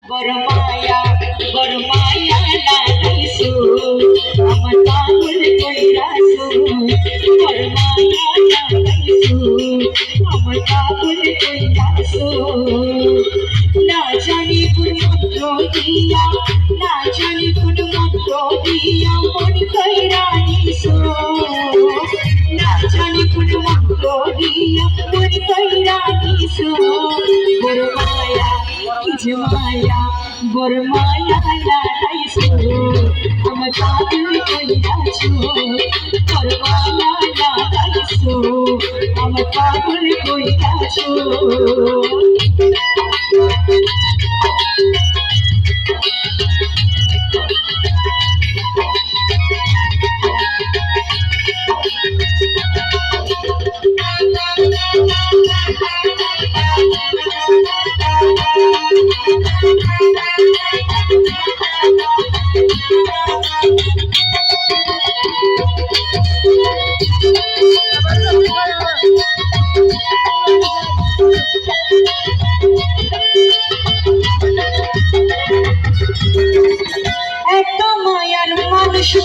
বরমায়া বরমায়া লাগাইছো আমার পাগল কইরাছো বরমায়া লাগাইছো আমার পাগল কইরাছো না জানি কোন মন্ত্র দিয়া না জানি কোন মন্ত্র দিয়া মন কইরা নিছো না জানি কোন মন্ত্র দিয়া মন কইরা নিছো বরমায়া মায়া বরমায়া লাগাইছো আমার পাগল কইরাছো বরমায়া লাগাইছো আমার পাগল কইরাছো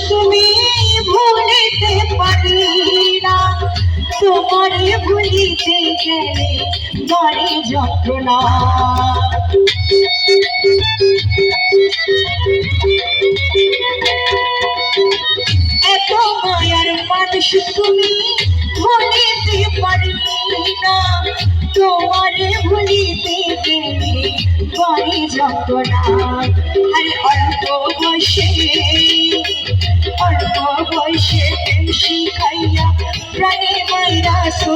তুমি ভুলিতে পারি না তোমারে ভুলিতে গেলে বড় যন্ত্রণা এত মায়ার মানুষ তুমি ভুলিতে পারি না তোমারে ভুলিতে গেলে বড় যন্ত্রণা আরে অল্প বয়সে শিখাইয়া প্রাণে মাইরাছো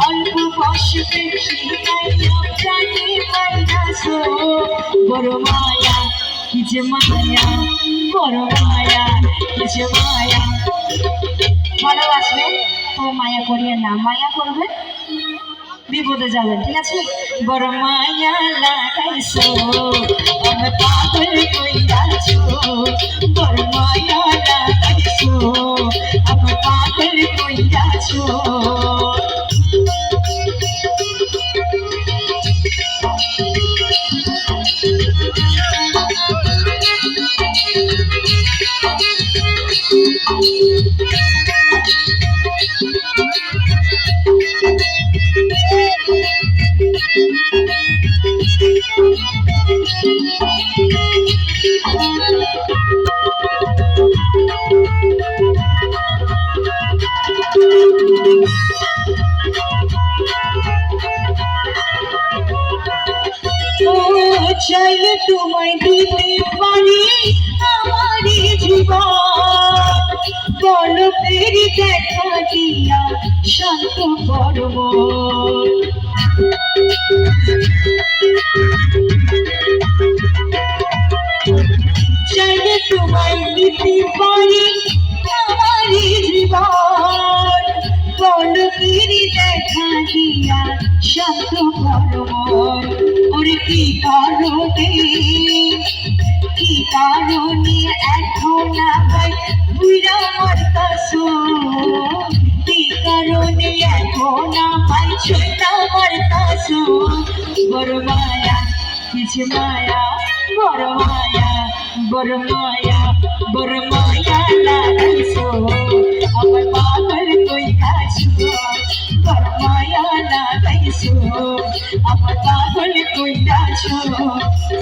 অল্প বয়সে শিখাইয়া প্রাণে মাইরাছো বড় মায়া কি যে মায়া বড় মায়া কি যে মায়া ভালোবাসবেন তো মায়া করিয়ে না মায়া করবেন বিপদে যাবেন ঠিক আছে বড় মায়া লাগাইছো আমার পাগল কইরাছো বড় মায়া লাগাইছো আমার পাগল কইরাছো চাইলে তোমায় দিতে পারি আমারই জীবন পলকের দেখা দিয়া শান্ত করব চাইলে তোমায় দিতে পারি আমারই জীবন পলকের দেখা দিয়া শান্ত করব ওরে কি কারণে এখন আমায় বুইরা মারতাছো কি কারণে এখন আমায় ছুঁড়া মারতাছো বড় মায়া কিছু মায়া বড় মায়া বড় মায়া বড় মায়া লাগাইছো আমার পাগল কইরাছো বড় মায়া লাগাইছো আমার পাগল কইরাছো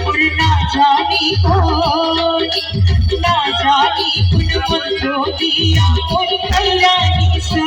ওরে না জানি কোন মন্ত্র দিয়া মন কইরা নিছো